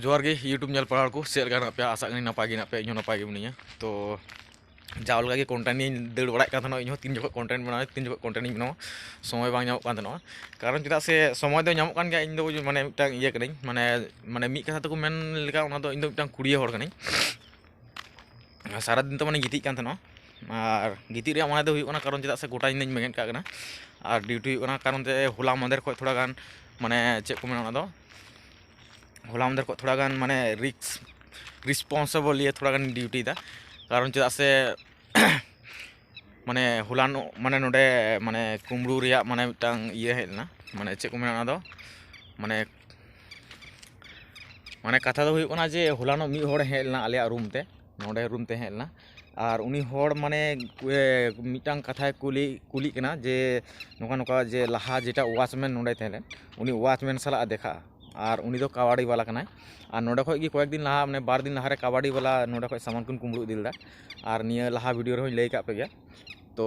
जोहार गे YouTube nail पढ़ाड़ को check लगा पे आशा करी नपाय गे पे इन नपाय गे मिनिया तो जाओ लगा कंटेंट दड़ बड़ा इन तीन जो कंटेंट बना तीन जो कंटेंट बनावा समय बांग नामो कारण चेदा से समय दो नामो कान गया इन दो माने मिटांग इया करिኝ माने माने मी कथा तको मेन लेका ओना दो इन दो मिटांग कुड़िया होड़ करिኝ सारा दिन तो माने गिति कान थनो और गिति रे माने दो हुई ओना कारण चेदा से गोटा इन मेगन का कना और ड्यूटी ओना कारण ते होला मंदेर खो थोड़ा गान माने चेक को मेना ओना दो होला मंदेर को थोड़ा गान माने रिस्पॉन्सिबल ये थोड़ा गान ड्यूटी दा कारण चेदा से माने हुलानो माने नोडे माने कुमड़ू रिया माने मिटांग इये हेलना माने चेक को मेना ओना दो माने माने कथा दो हुई ओना जे हुलानो मी होड़ हेलना आले रूम ते नोडे रूम ते हेलना और उनी होड़ माने मिटांग कथा कुली कना जे नोका नोका जे लाहा जेटा वाचमैन नोडे तहले उनी वाचमैन साला देखा और उनी दो कबाड़ी वाला कनाय और नोडे खो कयेक दिन लाहा माने बार दिन लाहा कबाड़ी वाला नोडे खो सामान कुन कुमड़ू दिलदा और निया लाहा वीडियो रे लई का पे गया तो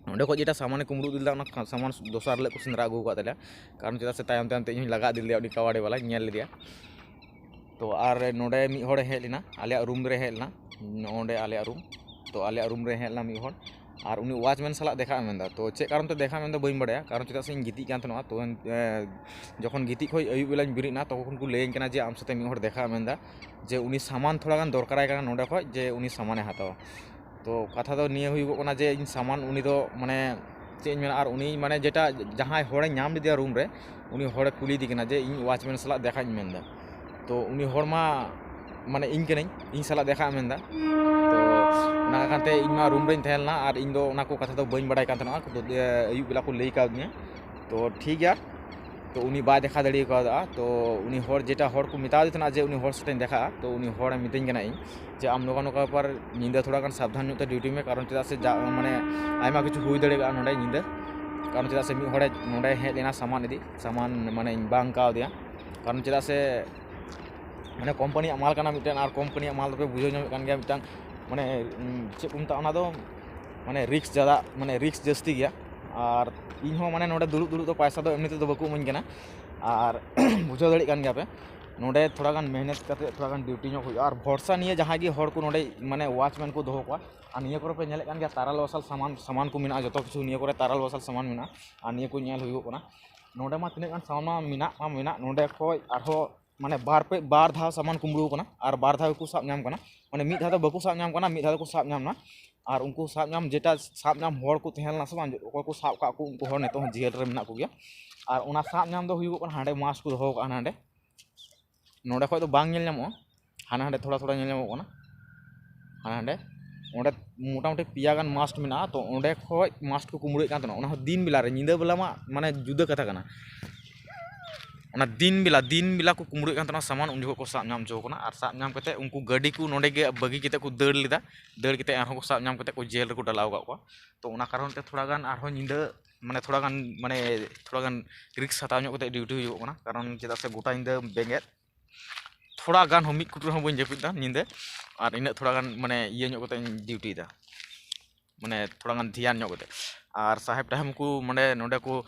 नोडे खो जेटा सामान कुमड़ू दिलदा ओना सामान दोसार ले को सेंद्रा आगू का तले कारण चेदा से तायम तायम ते इन लगा दिल उनी कबाड़ी वाला नेल लिया तो और नोडे मी होड़ हेलना आले रूम रे हेलना नोडे आले रूम तो आले रूम रे हेलना मी होड़ और उनी वाचमैन साला देखा मेंदा तो चे कारण ते देखा मेंदा बई बड़ाया कारण चेदा से इन गिति कान तनो तो जखन गिति खो अयु बेलाñ बिरिना तखन को लेइन कना जे आम साथे मी होड़ देखा मेंदा जे उनी सामान थोड़ा गान दरकाराय कना नोडे खो जे उनी सामाने हातावा तो कथा दो निये हुई कना जे इन सामान उनी दो माने चे इन और उनी माने जेटा जहां होड़े नाम लिदिया रूम रे उनी होड़े कुली दी कना जे इन वाचमैन साला देखाñ मेंदा तो उनी होड़ मा माने इन कनाñ इन साला देखा मेंदा तो ना कानते इन मा रूम रेñ तहलना और इन दो ना को कथा दो बई बड़ाय कान तनो तो अयु बेला को लई कादिया तो ठीक गया तो उनी बाय देखा दड़ी का तो उनी होड़ जेटा होड़ को मिता देतना जे उनी होड़ सटे देखा तो उनी होड़ मितेñ कना इन जे आम नोका नोका पर निंदा थोड़ा गान सावधान नुते ड्यूटी में कारण चेदा से माने आयमा किछु हुई दड़ेगा नोडे निंदा कारण चेदा से मी होड़े नोडे हे लेना सामान इदी सामान माने बांग का दिया कारण चेदा से माने कंपनी माल काना मिटन और कंपनी माल पे बुझो नाम कान गया मिटन माने चे उमता ओना दो माने रिक्स ज़्यादा माने रिक्स जस्ती गया और इन हो माने नोडे दुड़ुब दुड़ुब तो पैसा दो एमनी तो बको इमाኝ कना और बुझो दड़ी कान गया पे नोडे थोड़ा गान मेहनत करते थोड़ा गान ड्यूटी नो हुई और भरोसा निये जहां गी होड़ को नोडे माने वाचमैन को दोहो को और निये करे पे नेले कान गया ताराल वसाल सामान को मिना जतो किछु निये करे ताराल वसाल सामान मिना और निये को नेल हुई कोना नोडे मा तिने गान सामान मिना नोडे खो आरो माने बार धाव सामान कुमड़ू कना और बार धाव को साब नाम कना माने मिद धाव बको साब नाम कना मिद धाव को साब नाम ना और उनको साब नाम जेटा साब नाम होड़ को तहलना से बांज को साब का को उनको होड़ नेतो जेल रे मेना को गया और उना साब नाम दो हुई को हांडे मास को दोहो का हांडे नोडे खो तो बांग नेल नामो हाना हांडे थोड़ा थोड़ा नेल नामो कना हाना हांडे ओंडे मोटामुटी पिया गान मास्ट मेना तो ओंडे खो मास्ट को कुमड़ू कान तनो ओना दिन बेला रे निंदा बेला मा माने जुदा कथा कना ओना दिन बेला को कुमड़ू कान तनो सामान उन जो को साब नाम जो कना और साब नाम कते उनको गाड़ी को नोडे गे बगी कते को दड़ लेदा दड़ कते आरो को साब नाम कते को जेल रे को डलाव का तो ओना कारण ते थोड़ा गान आरो निंदा माने थोड़ा गान रिक्स हताव ᱧᱚᱜ कते ड्यूटी हुई कना कारण चेदा से गोटा निंदा बेंगेत थोड़ा गान हम मिद कुटुर हम बइन जपिदा निंदा और इन थोड़ा गान माने इये ᱧᱚᱜ कते ड्यूटी दा माने थोड़ा गान ध्यान ᱧᱚᱜ कते और साहेब टाइम को माने नोडे को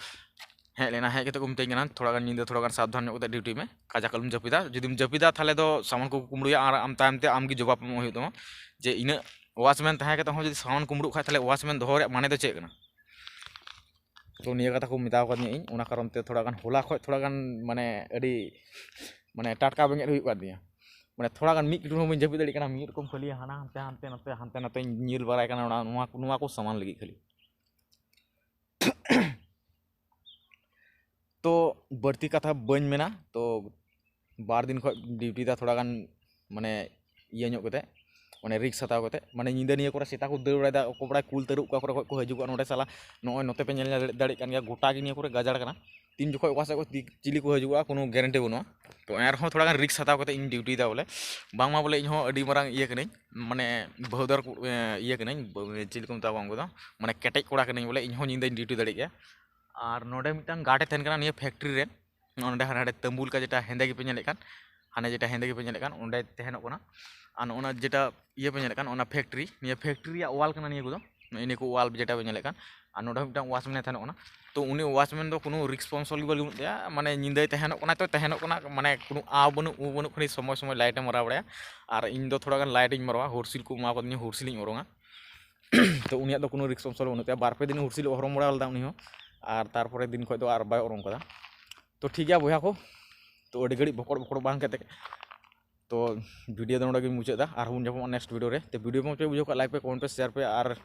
हे लेना हे कते को मितेñ कना थोड़ा गान निंदा थोड़ा गान सावधान ᱧᱚᱜ कते ड्यूटी में काजा कलम जपिदा जुदिम जपिदा थाले दो सामान को कुमड़ुया और आम तायम ते आम की जवाब एम हुई तमा जे इन वाचमैन ताहे कते हो जदि सामान कुमड़ू खा थाले वाचमैन दोहो रे माने दो चेक कना तो निया कथा को मिताव का इन ओना कारण ते थोड़ा गान होला खो थोड़ा गान माने अडी माने टाटका बेंगेट हुई का दिया माने थोड़ा गान मिद कुटुर हम जपि दड़ी कना मिद को खाली हाना हानते नते नील बराय कना नुआ को सामान लगी खाली तो बढ़ती कथा बन मेना तो बार दिन खो ड्यूटी दा थोड़ा गान माने इये ᱧᱚᱜ कते माने रिक्स हताव कते माने निंदा निये करे सेता को दौड़ादा को बड़ा कुल तरुप का करे को हजुगा नोडे साला नोय नोते पे नेल दाड़ी कान गया गोटा गे निये करे गाजड़ कना तीन जोखो ओकासे को चिली को हजुगा कोनो गारंटी बनुआ तो एर हो थोड़ा गान रिक्स हताव कते इन ड्यूटी दा बोले बांगमा बोले इन हो अडी मरांग इये कने माने बहुदर इये कने चिली को मता बांगो दा माने केटेज कोड़ा कने बोले इन हो निंदा ड्यूटी दाड़ी गया और नोडे मिटांग गाटे थेन कना निये फैक्ट्री रे नोडे हाने तंबुल का जेटा हेंदे गे पे नेले कान हाने जेटा हेंदे गे पे नेले कान ओंडे तहनो कना और ओना जेटा इये पे नेले कान ओना फैक्ट्री निये फैक्ट्री या वाल कना निये को ini ko wall jeta be nyele kan ar node mitang watchman e thahenok kana तो उनी वाचमैन दो कोनो रिस्पॉन्सिबल बनुत तया माने निंदै तहनक कना तो तहनक कना माने कोनो आ बनु उ बनु खनि समय समय लाइट ए मरा बड़या और इन दो थोड़ा गान लाइट इन मरवा हुरसिल को मा कदनी हुरसिल इन ओरोंगा तो उनिया दो कोनो रिस्पॉन्सिबल बनुत तया बार पे दिन हुरसिल हरम बड़ा लदा उनी हो और तारपरे दिन खय दो आर बाय ओरों कदा तो ठीक गया बया को तो अडी घड़ी बकड़ बकड़ बांग कते तो वीडियो दो नोडे मुचादा और हम जब नेक्स्ट वीडियो रे तो वीडियो में बुझो का लाइक पे कमेंट पे शेयर पे और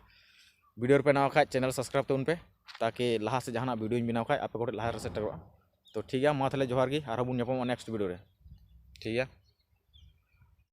वीडियो पे नवा खाए चैनल सब्सक्राइब तो उन पे ताकि लहा से जहाँ वीडियो बनाव खाए आपे को लहा सेटरोगा तो ठीक है मा थाले जोहार गी और हम नेक्स्ट वीडियो रे ठीक है।